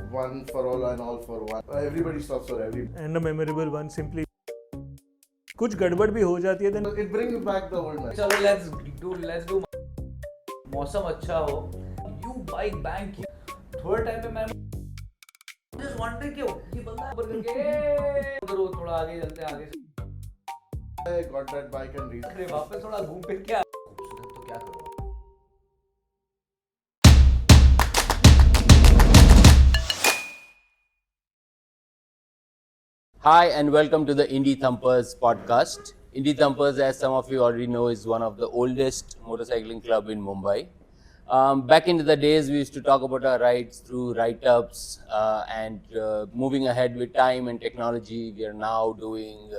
one for all for one. Everybody stops for everybody. And a memorable one simply कुछ गड़बड़ भी हो जाती है then It brings back the old man. चलो let's do मौसम अच्छा हो you bike bank third time पे मैं just wondering क्यों ये बंदा ऊपर करके उधर वो थोड़ा आगे चलते आगे I got that bike and reached. अरे वापस थोड़ा घूम फिर के खूबसूरत तो क्या करूँगा Hi, and welcome to the Indie Thumpers podcast. Indie Thumpers, as some of you already know, is one of the oldest motorcycling club in Mumbai. Back in the days, we used to talk about our rides through write-ups, and moving ahead with time and technology, we are now doing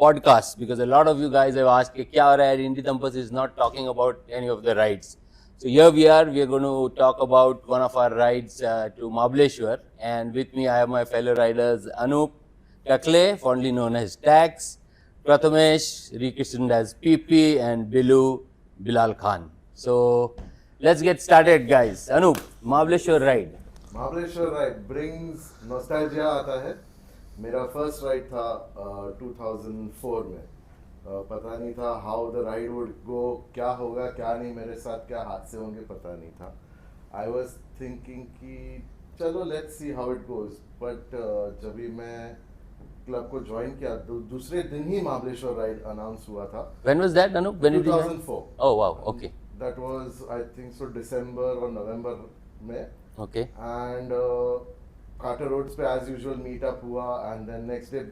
podcasts because a lot of you guys have asked, "Kya ho raha hai?" Indie Thumpers is not talking about any of the rides. So here we are going to talk about one of our rides to Mahabaleshwar, and with me I have my fellow riders Anup Takle, fondly known as Tax, Prathamesh, rechristened as PP, and Bilal Khan. So let's get started, guys. Anup, Mahabaleshwar ride. Mahabaleshwar ride brings nostalgia आता है. मेरा first ride था 2004 में. पता नहीं था how the ride would go, क्या होगा क्या नहीं, मेरे साथ क्या हादसे होंगे पता नहीं था. I was thinking कि चलो let's see how it goes. But जब भी मैं क्लब को ज्वाइन किया दूसरे दिन ही महाबलेश्वर राइड अनाउंस हुआ था. When was that, Anup? When did you join? 2004. Oh wow, okay. That was I think so December or November में. Okay. And Carter Roads पे as usual meet up हुआ and then next day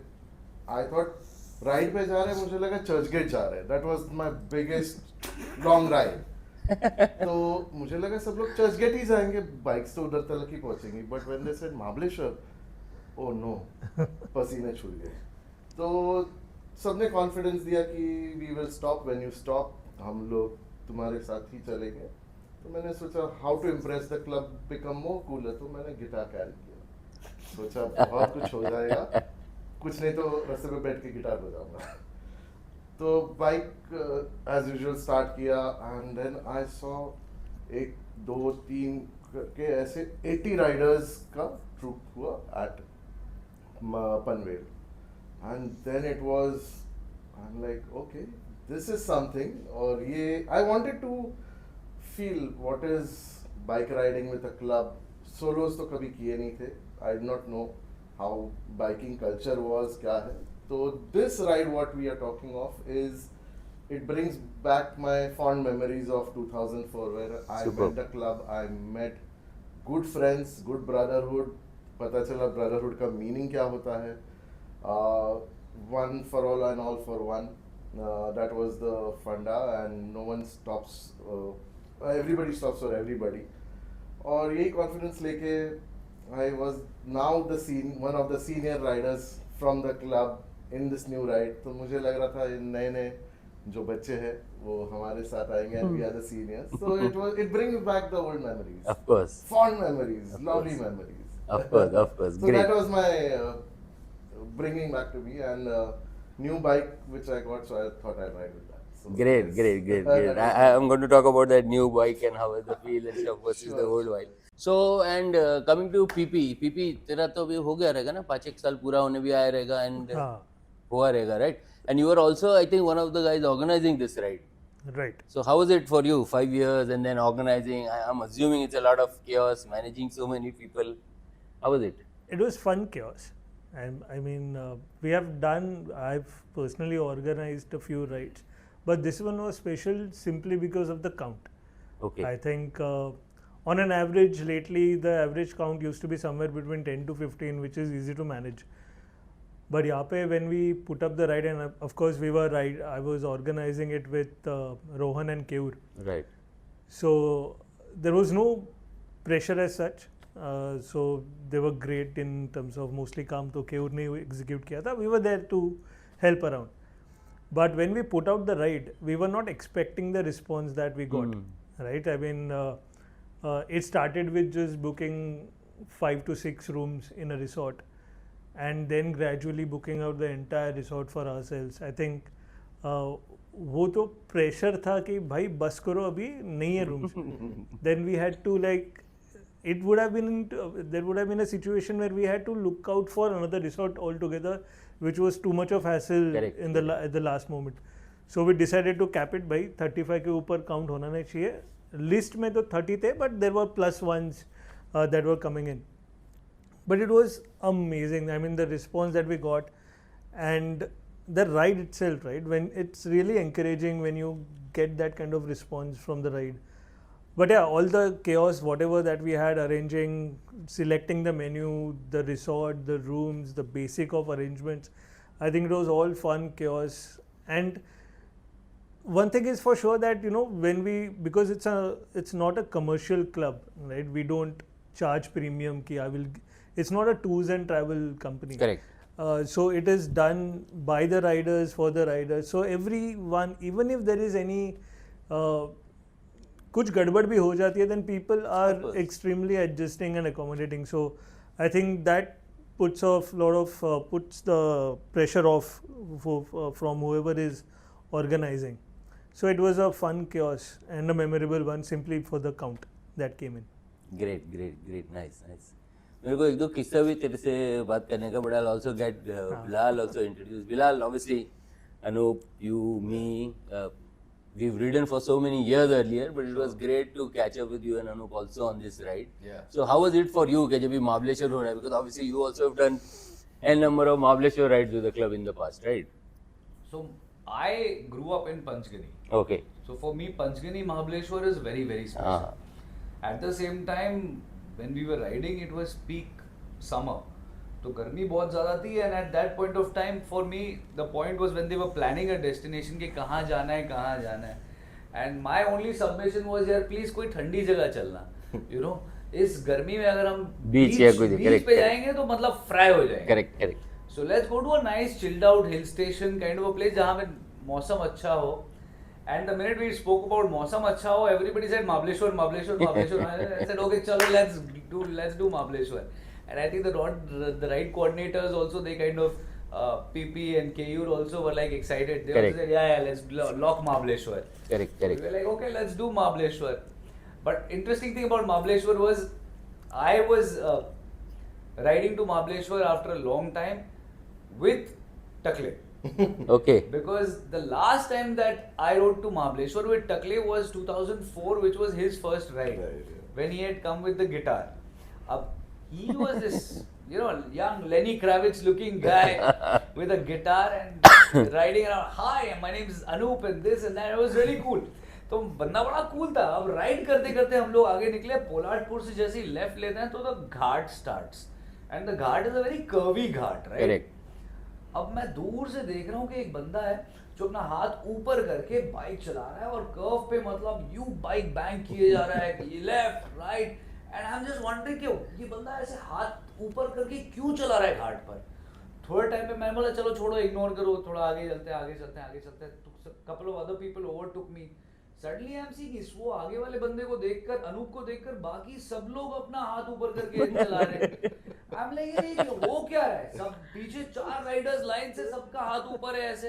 I thought ride पे जा रहे हैं, मुझे लगा church gate जा रहे हैं. That was my biggest long ride. तो मुझे लगा सब लोग चर्च गेट ही जाएंगे, बाइक्स तो उधर तक ही पहुंचेंगी. But when they said Mahabaleshwar, oh no, पसीने छूट गए. तो सबने कॉन्फिडेंस दिया कि we will stop when you stop, हम लोग तुम्हारे साथ ही चलेंगे. तो मैंने सोचा how to impress the club become more cooler, तो मैंने गिटार कैरी किया. सोचा बहुत कुछ हो जाएगा, कुछ नहीं तो रास्ते पे बैठ के गिटार बजाऊंगा. तो बाइक एज यूजुअल स्टार्ट किया एंड देन आई सॉ 1 2 3 के ऐसे 80 राइडर्स का ट्रूप हुआ eight Panvel. And then it was, I'm like, okay, this is something. और ये I wanted to feel what is bike riding with a club. Solos तो कभी किए नहीं थे. I did not know how biking culture was, क्या है. तो this ride what we are talking of is, it brings back my fond memories of 2004 where I Superb. met the club, I met good friends, good brotherhood. पता चला brotherhood का meaning क्या होता है. One for all and all for one, that was the funda and no one stops, everybody stops for everybody. और यही confidence लेके I was now one of the senior riders from the club in this new ride. तो मुझे लग रहा था नए नए जो बच्चे हैं वो हमारे साथ आएंगे and we are the seniors. So it brings back the old memories, Of course. fond memories, Of lovely course. memories. Of course, of course. So Great. that was my bringing back to me, and new bike which I got, so I thought I'd ride with that. So Great, yes. great, great, great. I'm going to talk about that new bike and how is the feel and stuff versus Sure. the old bike. So, and coming to PP, तेरा तो अभी हो गया रहेगा ना, 5-1 साल पूरा होने भी आया रहेगा and हाँ हुआ रहेगा, right? And you were also, I think, one of the guys organizing this ride. right. So how was it for you? 5 years and then organizing. I'm assuming it's a lot of chaos, managing so many people. How was it? It was fun chaos. And I mean, I've personally organized a few rides, but this one was special simply because of the count. Okay. I think on an average, lately, the average count used to be somewhere between 10 to 15, which is easy to manage. But यहाँ पे when we put up the ride, and of course I was organizing it with Rohan and Keur. Right. So there was no pressure as such. So they were great in terms of mostly काम तो केउर ने execute किया था. We were there to help around. But when we put out the ride, we were not expecting the response that we got. Right? I mean, it started with just booking 5 to 6 rooms in a resort, and then gradually booking out the entire resort for ourselves. I think वो तो pressure था कि भाई बस करो अभी नहीं है rooms. Then we had to like it would have been there would have been a situation where we had to look out for another resort altogether, which was too much of hassle Correct. in the at the last moment. So we decided to cap it by 35 के ऊपर count होना नहीं चाहिए. List में तो 30 थे, but there were plus ones that were coming in. But it was amazing. I mean, the response that we got, and the ride itself, right? When it's really encouraging when you get that kind of response from the ride. But yeah, all the chaos, whatever that we had arranging, selecting the menu, the resort, the rooms, the basic of arrangements, I think it was all fun, chaos. And one thing is for sure that, you know, when we, because it's not a commercial club, right? We don't charge premium ki it's not a tours and travel company. Correct. So it is done by the riders, for the riders. So everyone, even if there is any कुछ गड़बड़ भी हो जाती है, then people are extremely adjusting and accommodating. So I think that puts the pressure off from whoever is organizing. So it was a fun chaos and a memorable one simply for the count that came in. Great, nice. मेरे को एक दो किस्सा भी तेरे से बात करने का, but I'll also get Bilal also introduced. Bilal, obviously, Anup, you, me, we've ridden for so many years earlier, but it was great to catch up with you and Anup also on this ride. Yeah. So how was it for you कि जब भी महाबलेश्वर हो रहा है, because obviously you also have done n number of Mahabaleshwar rides with the club in the past, right? So I grew up in Panchgani. Okay. So for me, Panchgani Mahabaleshwar is very, very special. At the same time, when we were riding, it was peak summer. So गर्मी बहुत ज़्यादा थी, and at that point of time, for me, the point was when they were planning a destination कि कहाँ जाना है, and my only submission was यार please कोई ठंडी जगह चलना, you know, इस गर्मी में अगर हम beach पे जाएंगे तो मतलब fry हो जाएंगे. Correct. So let's go to a nice chilled out hill station kind of a place जहाँ पे मौसम अच्छा हो. And the minute we spoke about मौसम अच्छा हो, everybody said Mahabaleshwar. I said okay, chalo, let's do Mahabaleshwar. And I think the ride coordinators also, they kind of PP and KU also were like excited. They also said yeah, let's lock Mahabaleshwar. Correct. So we were like okay, let's do Mahabaleshwar. But interesting thing about Mahabaleshwar was I was riding to Mahabaleshwar after a long time with Takle. Okay. Because the last time that I rode to Mahabaleshwar with Takle was 2004, which was his first ride. When he had come with the guitar. He was this, you know, young Lenny Kravitz looking guy with a guitar and riding around. Hi, my name is Anup and this and that. It was really cool. तो बंदा बड़ा cool था. अब ride करते करते हम लोग आगे निकले. पोलार्डपुर से जैसे ही लेफ्ट लेते हैं तो the Ghat starts and the Ghat is a very curvy Ghat, right? Correct. अब मैं दूर से देख रहा हूँ कि एक बंदा है जो अपना हाथ ऊपर करके बाइक चला रहा है और कर्व पे मतलब यू बाइक बैंक किए जा रहा है, ये left right, and I am just wondering क्यों ये बंदा ऐसे हाथ ऊपर करके क्यों चला रहा है घाट पर. थर्ड टाइम पे मैंने बोला चलो छोड़ो, इग्नोर करो, थोड़ा आगे चलते हैं. Couple of other people overtook me. Suddenly I am seeing वो आगे वाले बंदे को देखकर, अनूप को देखकर बाकी सब लोग अपना हाथ ऊपर करके चला रहे हैं. आई एम लाइक ये वो क्या है, सब पीछे 4 राइडर्स लाइन से सबका हाथ ऊपर है ऐसे,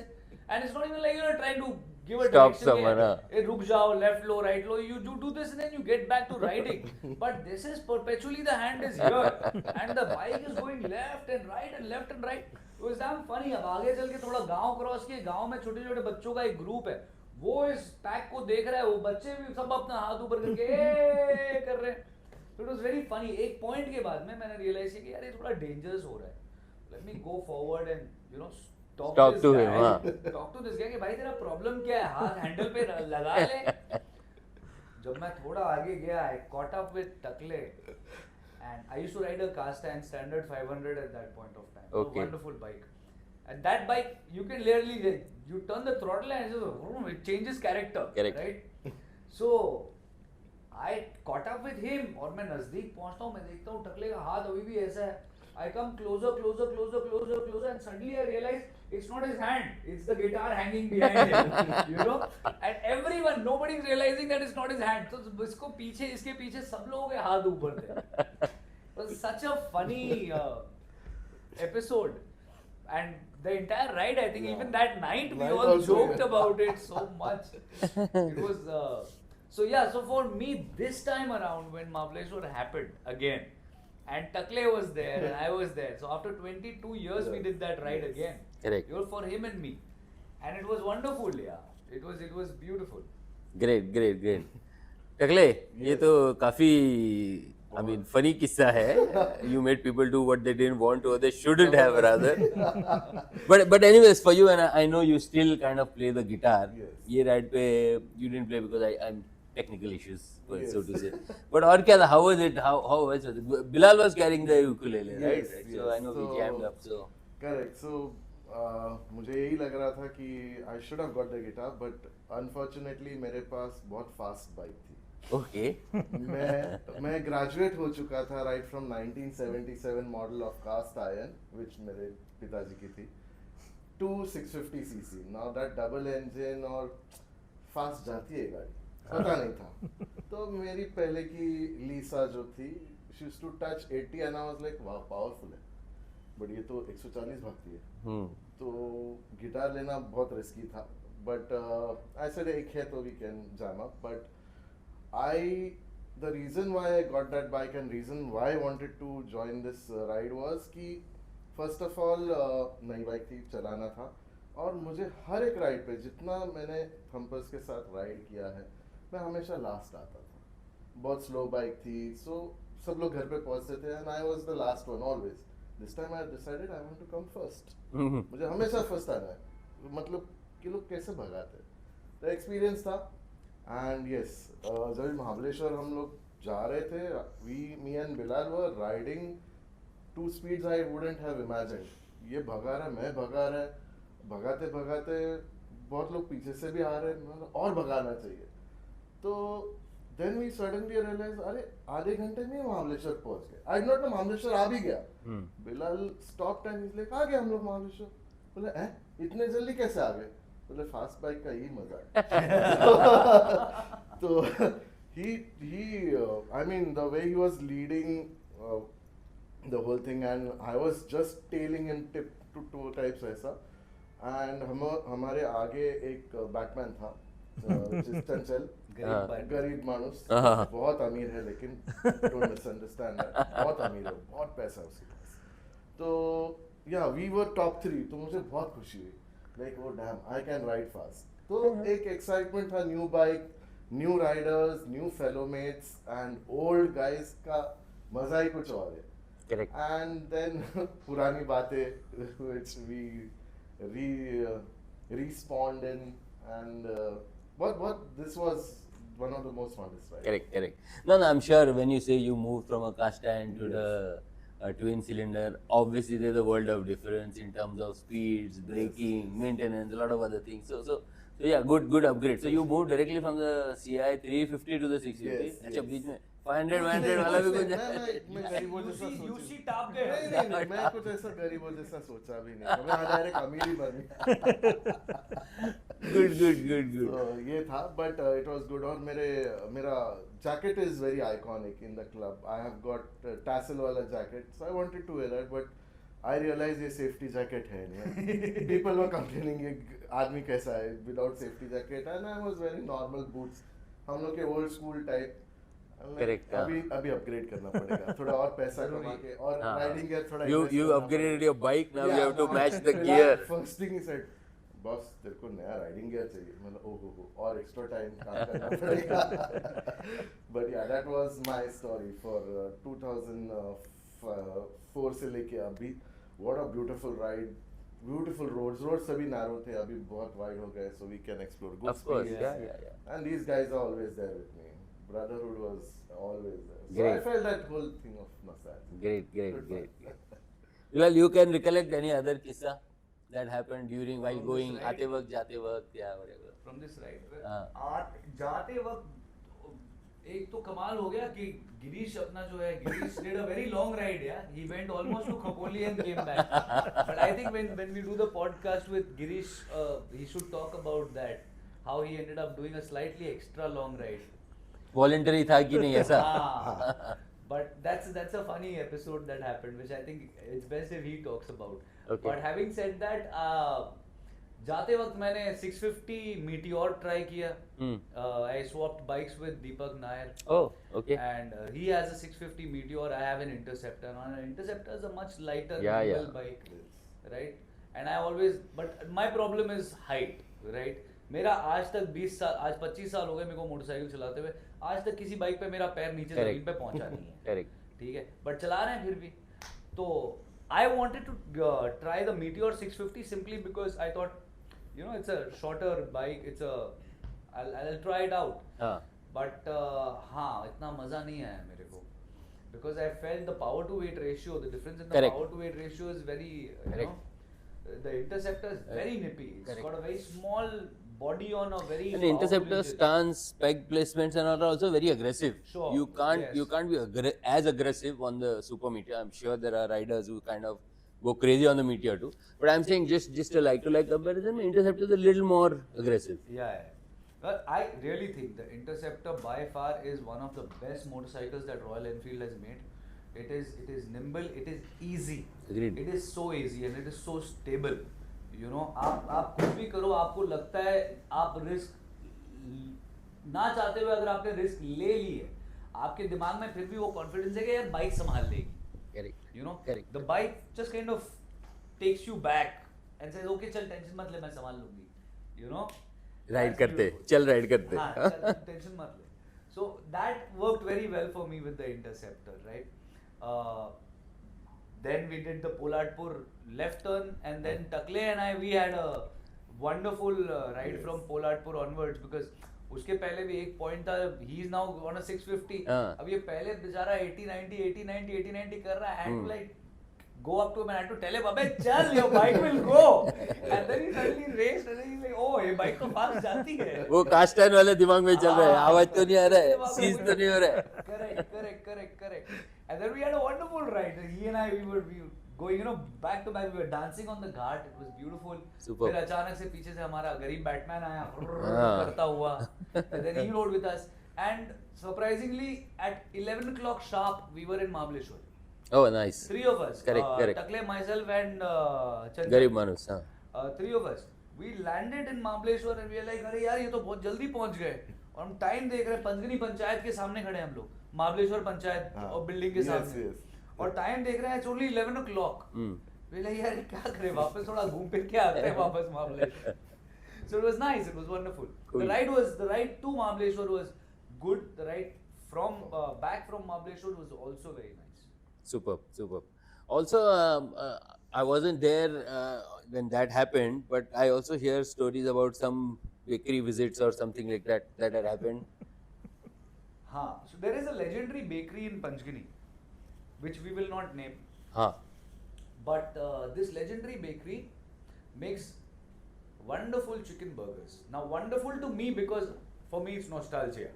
and it's not even like you are trying to give a direction, रुक जाओ, लेफ्ट लो, राइट लो, you do this and then you get back to riding. But this is perpetually the hand is here and the bike is going left and right and left and right. It was damn funny. अब आगे चल के थोड़ा गांव cross किए, गांव में छोटे छोटे बच्चों का एक ग्रुप है, वो इस पैक को देख रहा है, वो बच्चे भी सब अपना हाथ ऊपर करके कर रहे हैं. So it was very funny. एक पॉइंट के बाद में मैंने रियलाइज किया कि यार ये थोड़ा डेंजरस हो रहा है. Let me go forward and you know talk to this guy. Talk to this guy कि भाई तेरा प्रॉब्लम क्या है, हाथ हैंडल पे लगा ले. जब मैं थोड़ा आगे गया, I caught up with Takle and I used to ride a Casta and standard 500 at that point of time. Okay. A wonderful bike. And that bike, you can literally, you turn the throttle and it changes character. Correct. Right? So, I caught up with him और मैं नजदीक पहुंचता हूँ, मैं देखता हूँ टकले का हाथ अभी भी ऐसा है. I come closer and suddenly I realize it's not his hand, it's the guitar hanging behind him, you know, and everyone, nobody is realizing that it's not his hand. So इसको पीछे, इसके पीछे सब लोगों के हाथ ऊपर थे. It was such a funny episode, and the entire ride, I think even that night we all joked about it so much. It was So yeah, so for me this time around when Mahabaleshwar happened again, and Takle was there and I was there. So after 22 years we did that ride again. Correct. It was for him and me, and it was wonderful. Yeah, it was beautiful. Great great great टकले ये तो काफी I mean funny किस्सा है you made people do what they didn't want to they shouldn't have rather but anyways for you and I know you still kind of play the guitar Yes. ये ride पे you didn't play because I am technical issues Yes. so to say but और क्या था how was it how was it Bilal was carrying the ukulele right Yes, so I know we so- jammed up so Correct. So मुझे यही लग रहा था कि I should have got the guitar, but unfortunately मेरे पास बहुत fast bike थी. okay मैं ग्रेजुएट हो चुका था right from 1977 model of cast iron which मेरे पिताजी की थी two 650 cc. Now that double engine और फास्ट जाती है गाड़ी, पता नहीं था. तो मेरी पहले की लीसा जो थी she used to touch 80 and I was like वाह पावरफुल है, बट ये तो 140 भागती है. तो गिटार लेना बहुत रिस्की था, बट आई सेड एक है तो we can jam up. But the reason why I got that bike and reason why I wanted to join this ride was कि first of all नई बाइक थी, चलाना था, और मुझे हर एक राइड पे जितना मैंने थम्पर्स के साथ राइड किया है मैं हमेशा लास्ट आता था. बहुत स्लो बाइक थी, सो सब लोग घर पे पहुंचते थे and I was the last one always. This time I decided I want to come first. मुझे हमेशा फर्स्ट आना है. मतलब कि लोग कैसे भगाते, तो एक्सपीरियंस था. एंड यस जब महाबलेश्वर हम लोग जा रहे थे, me and Bilal were riding to speeds I wouldn't have imagined. ये भगा रहा है, मैं भगा रहा है, भगाते भगाते बहुत लोग पीछे से भी आ रहे हैं, मतलब और भगाना चाहिए. तो देन वी सडनली रियलाइज अरे आधे घंटे में महाबलेश्वर पहुंच गए. आई नॉट नो महाबलेश्वर आ भी गया. Bilal stop and is like आ गए हम लोग महाबलेश्वर. बोले हैं इतने जल्दी कैसे आ गए? बोले फास्ट बाइक का यही मजा है. तो he I mean the way he was leading the whole thing and I was just tailing him tip to toe types ऐसा. and हमारे आगे एक बैटमैन था चंचल, गरीब मानुस, बहुत अमीर है लेकिन डोंट मिसअंडरस्टैंड दैट, बहुत अमीर है, बहुत पैसा है उसके पास. तो या वी वर टॉप 3, तो मुझे बहुत खुशी हुई. लाइक वो dam I can ride fast. तो एक एक्साइटमेंट था, new bike, new Riders, new fellow mates and old guys का मजा ही कुछ और है. correct एंड देन पुरानी बातें which we respawned in and what this was one of the most funnest rides. Correct. No, I'm sure when you say you moved from a cast iron to the twin cylinder, obviously there's a world of difference in terms of speeds, braking, maintenance, a lot of other things. So yeah, good upgrade. So you moved directly from the CI 350 to the 650. Yes, अच्छा yes. बीच में 500 वाला भी कुछ मैं गरीबों जैसा UC top गए. नहीं, मैं कुछ ऐसा गरीबों जैसा सोचा भी नहीं. मैं डायरेक्ट अमीर ही बन गया. good. So, ये था, but it was good. और मेरा jacket is very iconic in the club. I have got tassel वाला jacket, so I wanted to wear that, but I realized ये safety jacket है नहीं. People were complaining ये आदमी कैसा है without safety jacket, and I was wearing normal boots. हम लोग के old school type. Correct, अभी अपग्रेड करना पड़ेगा, थोड़ा और पैसा कमा के, और राइडिंग गियर थोड़ा You invest करना upgraded पड़ेगा. your bike, now you Yeah. have to match the gear. First thing he said, boss तेरे को नया राइडिंग गियर चाहिए. मतलब ओहो और एक्स्ट्रा टाइम काम करना पड़ेगा. But yeah that was my story for 2004 से लेके अभी. What a beautiful ride, beautiful roads सभी narrow थे, अभी बहुत wide हो गए, so we can explore good Of course, speeds. yeah. And these guys are always there with me. Brotherhood was always there. So Great. I felt that whole thing of nostalgia. Great. Well, you can recollect any other kissa that happened during while From going this ride? आते वक्त जाते वक्त या whatever. From this ride. हाँ. जाते वक्त एक तो कमाल हो गया कि गिरीश अपना जो है, Girish did a very long ride. Yeah, he went almost to Khopoli and came back. But I think when we do the podcast with Girish, he should talk about that, how he ended up doing a slightly extra long ride. Voluntary था कि नहीं ऐसा? But that's a funny episode that happened, which I think it's best if he talks about. Okay. But having said that, जाते वक्त मैंने 650 Meteor try किया. I swapped bikes with Deepak Nair. Oh, okay. And he has a 650 Meteor. I have an Interceptor. And an Interceptor is a much lighter Yeah, nimble bike, right? And I always, but my problem is height, right? मेरा आज तक 20 साल, आज 25 साल हो गए मेरे को मोटरसाइकिल चलाते हुए, आज तक किसी बाइक पे मेरा पैर नीचे जमीन पे पहुंचा नहीं है. Correct. ठीक है, बट चला रहे हैं फिर भी. तो I wanted to try the Meteor 650 simply because I thought, you know, it's a shorter bike. I'll try it out. But हाँ, इतना मजा नहीं आया मेरे को. Because I felt the power to weight ratio, the difference in the Correct. power to weight ratio is very, you Correct. know, the Interceptor is very nippy. It's got a very small body on a very And powerful Interceptor engine. stance, peg placements, and all are also very aggressive. Sure, You can't yes. be as aggressive on the Super Meteor. I'm sure there are riders who kind of go crazy on the Meteor too. But I'm saying just a like to like comparison, Interceptor is a little more aggressive. Yeah. Well, I really think the Interceptor by far is one of the best motorcycles that Royal Enfield has made. It is nimble, it is easy. Agreed. It is so easy and it is so stable. You know, आप कुछ भी करो, आपको लगता है आप risk ना चाहते हुए अगर आपने रिस्क ले ली है, आपके दिमाग में फिर भी वो कॉन्फिडेंस है कि यार बाइक संभाल लेगी. Correct. You know, Correct. the bike just kind of takes you back and says, okay, चल टेंशन मत ले, मैं संभाल लूंगी. You know, Ride That's करते, beautiful. चल ride करते. हाँ, चल टेंशन मत ले. So that worked very well for me with the Interceptor, right? Then we did the Poladpur left turn, and then Takle and I, we had a wonderful ride from Poladpur onwards because उसके पहले भी एक point था, he is now on a 650. अब ये पहले बेचारा 80-90 कर रहा है, and like go up to him and I had to tell him, अबे चल, your bike will go. And then he suddenly raced and then he's like, oh, ये bike तो fast जाती है. वो कास्ट टाइन वाले दिमाग में चल रहा है, आवाज तो नहीं आ रहा है, सीज तो नहीं हो रहा है. Correct. And then we had a wonderful ride. He and I, we were going, you know, back to back. We were dancing on the ghat. It was beautiful. Superb. फिर अचानक से पीछे से हमारा गरीब बैटमैन आया करता हुआ. And then he rode with us. And surprisingly, at 11 o'clock sharp, we were in Mahabaleshwar. Oh, nice. Three of us. Correct. Takle, myself, and Chandan. गरीब मानुस, हाँ. Three of us. We landed in Mahabaleshwar and we were like, अरे यार ये तो बहुत जल्दी पहुंच गए. और हम टाइम देख रहे हैं, पंचगनी पंचायत के सामने खड़े हैं हम लोग, महाबलेश्वर पंचायत और बिल्डिंग के सामने. और टाइम देख रहे हैं, it's only 11 o'clock. We like, यार क्या करें, वापस थोड़ा घूम फिर के आते हैं वापस Mahabaleshwar. So it was nice, it was wonderful. Cool. The ride to Mahabaleshwar was good. The ride from back from Mahabaleshwar was also very nice. Superb. Also, I wasn't there when that happened, but I also hear stories about some bakery visits or something like that had happened. So there is a legendary bakery in Panchgani, which we will not name. But this legendary bakery makes wonderful chicken burgers. Now, wonderful to me because for me it's nostalgia,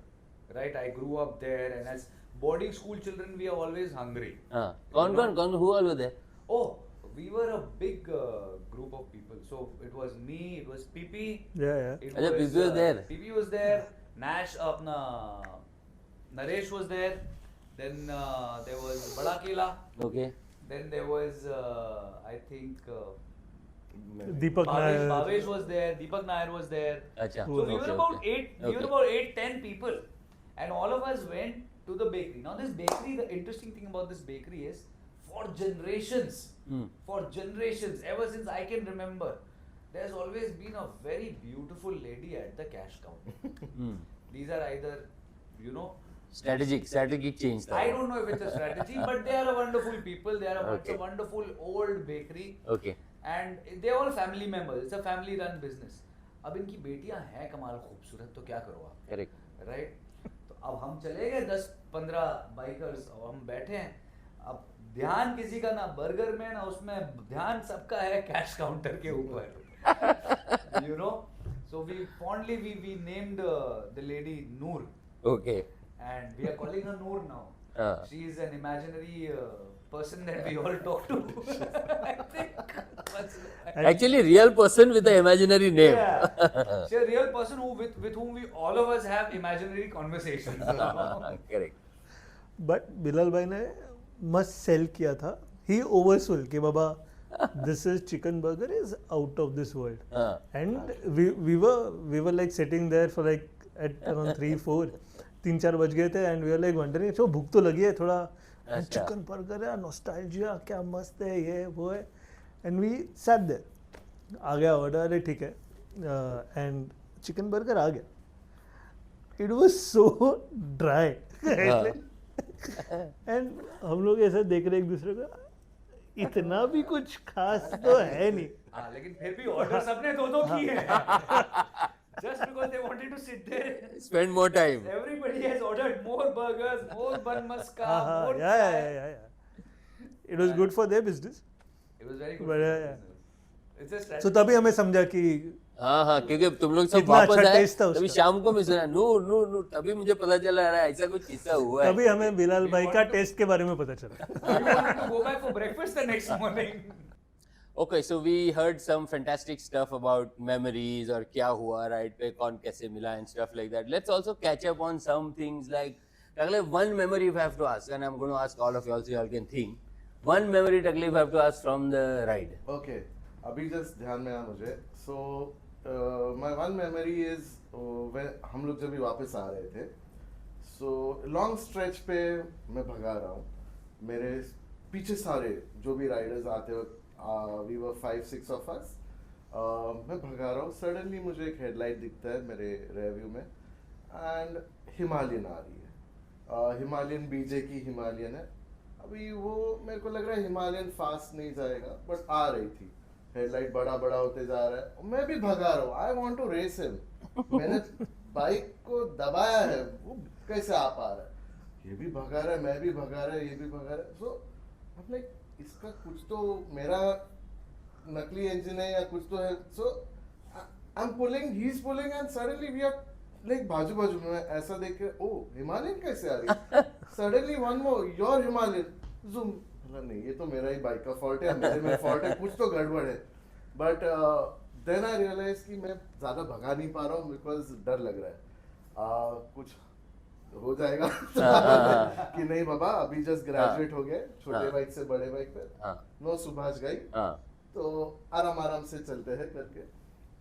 right? I grew up there, and as boarding school children, we are always hungry. कौन who all were there? Oh, we were a big group of people. So it was me, it was Pipi. Yeah. It Ajay, Pipi was there. Pipi was there. Nash, Naresh was there. Then there was Bada Kela. Okay. Then there was, I think, Deepak Nair. Bhavesh was there. Deepak Nair was there. Acha. So we were about Okay. 8. We were about 8-10 people, and all of us went to the bakery. Now this bakery, the interesting thing about this bakery is, for generations, ever since I can remember, there's always been a very beautiful lady at the cash counter. These are either, you know, Strategic change. I don't know if it's a strategy, but they are a wonderful people. They are Okay. a wonderful old bakery. Okay. And they're all family members. It's a family run business. अब इनकी बेटियां हैं कमाल खूबसूरत, तो क्या करो आप, Correct. राइट? तो अब हम चले गए 10-15 बाइकर्स और हम बैठे हैं. अब ध्यान किसी का ना बर्गर में ना उसमें, ध्यान सबका है कैश काउंटर के ऊपर. You know, so we fondly we named the lady Noor. Okay. And we are calling her Noor now. She is an imaginary person that we all talk to. I think. Actually, real person with an imaginary name. Yeah. She's a real person with whom we all of us have imaginary conversations. Correct. But Bilal भाई ने मस्त cell किया था. ही oversold कि बाबा this is chicken burger is out of this world. हाँ. And we were like sitting there for like at around 3-4 3-4 बज गए थे and we were like wondering so भूख तो लगी है थोड़ा अच्छा. चिकन बर्गर है नॉस्टैल्जिया क्या मस्त है ये वो है and we sat there आ गया ऑर्डर अरे ठीक है and चिकन बर्गर आ गया it was so dry and हम लोग ऐसे देख रहे एक दूसरे को इतना भी कुछ खास तो है नहीं हाँ लेकिन फिर भी ऑर्डर सबने दो किए हैं just because they wanted to sit there. Spend more time. Everybody has ordered more burgers, more bun maska, more yeah. It was good for their business. It was very good. But, for yeah. business. It's a strategy. So तभी हमें समझा कि हाँ क्योंकि तुम लोग सब कितना वापस अच्छा आए taste था तभी उसका। शाम को मैं सुना नो तभी मुझे पता चला रहा है ऐसा कुछ किस्सा हुआ है तभी हमें बिलाल भाई का टेस्ट के बारे में पता चला We wanted to go back for breakfast the next morning. Okay, so we heard some fantastic stuff about memories or क्या हुआ ride पे कौन कैसे मिला and stuff like that. Let's also catch up on some things like Taklif, one memory if I have to ask, and I'm going to ask all of you all so you all can think. One memory Taklif I have to ask from the ride. Okay, अभी just ध्यान में आया मुझे. So my one memory is when हम लोग जब भी वापस आ रहे थे. So long stretch पे मैं भगा रहा हूँ. मेरे पीछे सारे जो भी राइडर्स आते वक्त we were 5-6 of us. मैं भगा रहा हूँ. Suddenly मुझे एक हेडलाइट दिखता है मेरे रेव्यू में and हिमालयन आ रही है. हिमालयन बीजे की हिमालयन है. अभी वो मेरे को लग रहा है हिमालयन फास्ट नहीं जाएगा बट आ रही थी. हेडलाइट बड़ा होते जा रहा है. मैं भी भगा रहा हूँ. I want to race him. मैंने बाइक को दबाया है. वो कैसे आ पा रहा है. ये भी भगा रहा है, मैं भी भगा रहा है, ये भी भगा रहा है. सो I'm like इसका कुछ तो मेरा नकली इंजन है या कुछ तो है. So I am pulling, he is pulling and suddenly we are like बाजू में ऐसा देख के ओ हिमालयन कैसे आ रही. Suddenly one more your Himalayan zoom. नहीं ये तो मेरा ही बाइक का फॉल्ट है, मेरे में फॉल्ट है, कुछ तो गड़बड़ है. बट देन आई रियलाइज कि मैं ज्यादा भगा नहीं पा रहा हूँ बिकॉज डर लग रहा है कुछ हो जाएगा कि नहीं बाबा अभी जस्ट ग्रेजुएट हो गए छोटे बाइक से बड़े बाइक पे. नो सुभाष गई तो आराम से चलते हैं करके.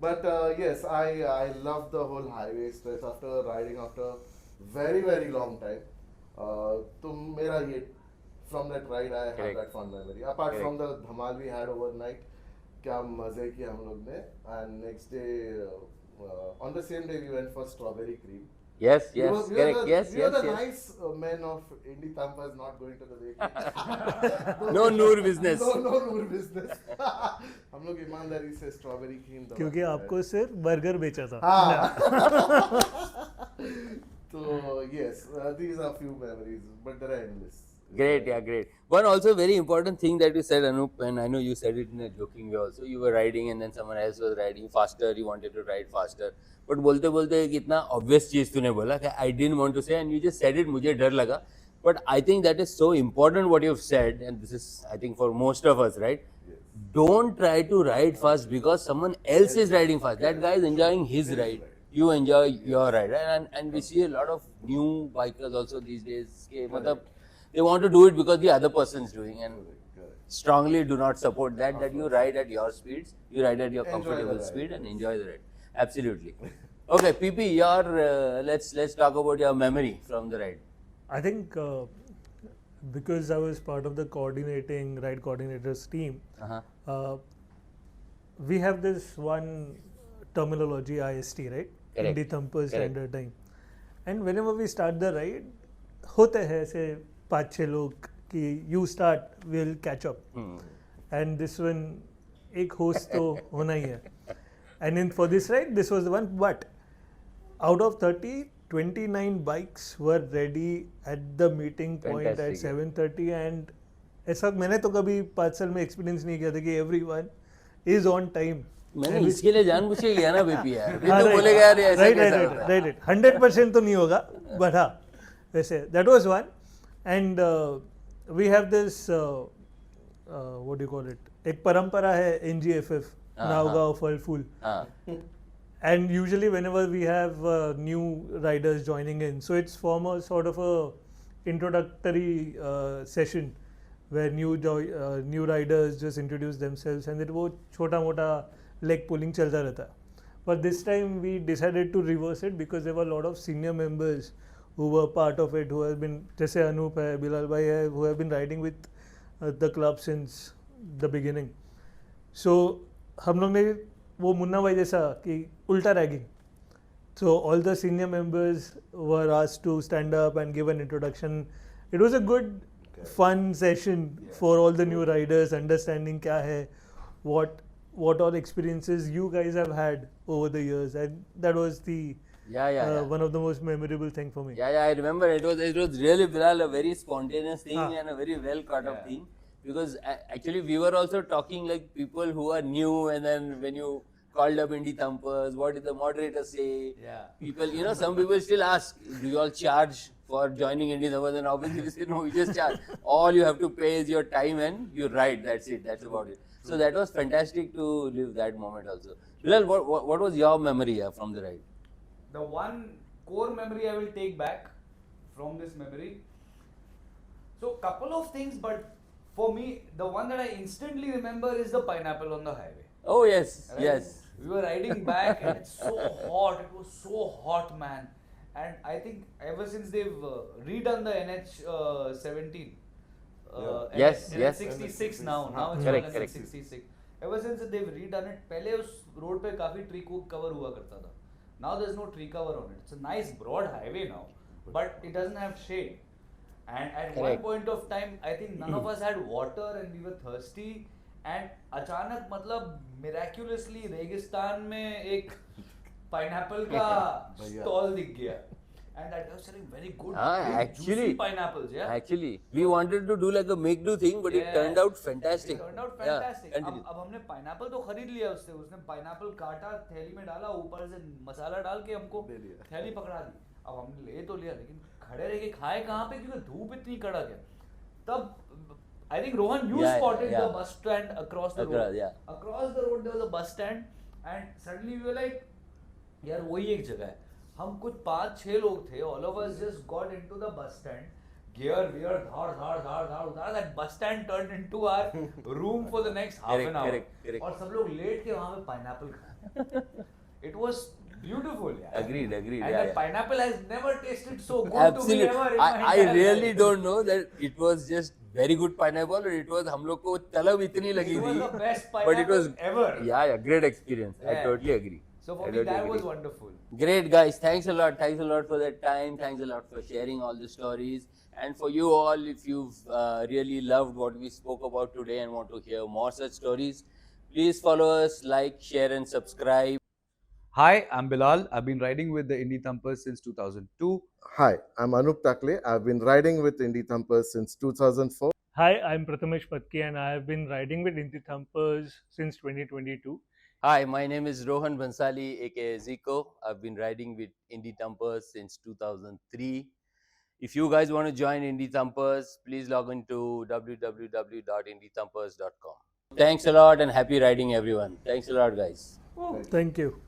But yes I love the whole highway stretch after riding after very long time. तो मेरा ये from that ride I have that fun memory apart from the Dhamaal we had overnight. क्या मजे किए हम लोग ने. And next day on the same day we went for strawberry cream. Yes, We correct. were the Yes. nice men of Indie Tampers not going to the bakery. No Noor business. No Noor business. हम लोग ईमानदारी से strawberry cream दबा क्योंकि के आपको सिर्फ burger बेचा था. तो yes these are few memories but they're endless. Great. One also very important thing that you said, Anup, and I know you said it in a joking way also. You were riding and then someone else was riding faster. You wanted to ride faster. But बोलते एक इतना obvious चीज तूने बोला कि I didn't want to say and you just said it. मुझे डर लगा. But I think that is so important what you've said, and this is I think for most of us, right? Yes. Don't try to ride fast because someone else is riding fast. That guy is enjoying his ride. You enjoy your ride, and we see a lot of new bikers also these days. मतलब they want to do it because the other person is doing, and strongly do not support that. That you ride at your speeds, you ride at your comfortable speed, and enjoy the ride. Absolutely. Okay, PP, your let's talk about your memory from the ride. I think because I was part of the ride coordinators team, we have this one terminology IST, right? Correct. Indie Thumpers Correct. Standard Time. And whenever we start the ride, होते हैं ऐसे 5-6 लोग कि you start, we'll catch up. And this one, एक host तो होना ही है. And for this ride, this was the one. But out of 30, 29 bikes were ready at the meeting point at 7:30 and ऐसा मैंने तो कभी 5 साल में एक्सपीरियंस नहीं किया था कि everyone is on time. मैंने इसके लिए जानबूझ के किया ना बीपी यार. फिर तो बोलेगा यार ऐसा कैसा होता है. Right. 100% तो नहीं होगा, but हाँ वैसे that was one. And we have this what do you call it? एक परंपरा है NGFF, Naugao Ful. And usually whenever we have new riders joining in, so it's form a sort of a introductory session where new riders just introduce themselves and then वो छोटा मोटा leg pulling चलता रहता है. But this time we decided to reverse it because there were a lot of senior members who were part of it, who have been, जैसे अनूप है, बिलाल भाई है, who have been riding with the club since the beginning. So हम लोग ने वो मुन्ना भाई जैसा कि उल्टा ragging. So all the senior members were asked to stand up and give an introduction. It was a good, fun session for all the new riders, understanding क्या है, what all experiences you guys have had over the years, and that was the one of the most memorable thing for me. Yeah, I remember it was really, Bilal, a very spontaneous thing Ah. and a very well thought of thing, because actually we were also talking like people who are new, and then when you called up Indie Thumpers, what did the moderator say? Yeah. People, some people still ask, do you all charge for joining Indie Thumpers? And obviously we say, no, we just charge. All you have to pay is your time and you ride, that's it, that's about it. So that was fantastic to live that moment also. Bilal, what was your memory from the ride? The one core memory I will take back from this memory. So couple of things, but for me, the one that I instantly remember is the pineapple on the highway. Oh yes, Right? yes. We were riding back and it's so hot. It was so hot, man. And I think ever since they've redone the NH 17. Yes, NH yes. 66 now. Now it's Correct, called correct. NH 66. Ever since they've redone it, पहले उस road पे काफी tree cover हुआ करता था. Now there's no tree cover on it. It's a nice broad highway now, but it doesn't have shade. And at one Correct. point of time, I think none of us had water and we were thirsty. And अचानक मतलब miraculously रेगिस्तान में एक pineapple का stall दिख गया. And that was selling very good, big, juicy Actually, pineapples, yeah. Actually, we wanted to do like a make-do thing, but it Yeah. turned out fantastic. It turned out Yeah, fantastic. continue. अब हमने pineapple तो खरीद लिया उससे, उसने pineapple काटा, थैली में डाला, ऊपर से मसाला डाल के हमको थैली पकड़ा दी. अब हमने ले तो लिया, लेकिन खड़े रह के खाए कहाँ पे, क्योंकि धूप इतनी कड़क है. तब I think Rohan, you Yeah, spotted yeah. the bus stand across the road. Yeah. Across the road there was a bus stand, and suddenly we were like, यार वही एक जगह है. हम कुछ 5-6 लोग थे. All of us just got into the bus stand. Gear, धाड़ उतारा. That bus stand turned into our room for the next half an hour. Correct. और सब लोग लेट के वहाँ पे pineapple खाए. It was beautiful. Yeah. Agreed. And Yeah, that yeah. pineapple has never tasted so good Absolutely. to me ever in my I entire really life. don't know that it was just very good pineapple, or it was हम लोग को तलब इतनी लगी It was थी. the best But it was pineapple ever. Yeah, great experience. I Yeah. totally agree. So for I me totally that was agree. wonderful. Great guys, thanks a lot for that time, thanks a lot for sharing all the stories, and for you all, if you've really loved what we spoke about today and want to hear more such stories, please follow us, like, share and subscribe. Hi, I'm Bilal. I've been riding with the Indie Thumpers since 2002. Hi, I'm Anup Takle. I've been riding with Indie Thumpers since 2004. Hi, I'm Prathamesh Patki and I have been riding with Indie Thumpers since 2022. Hi, my name is Rohan Bansali, aka Zico. I've been riding with Indie Thumpers since 2003. If you guys want to join Indie Thumpers, please log on to www.indiethumpers.com. Thanks a lot and happy riding, everyone. Thanks a lot, guys. Thank you.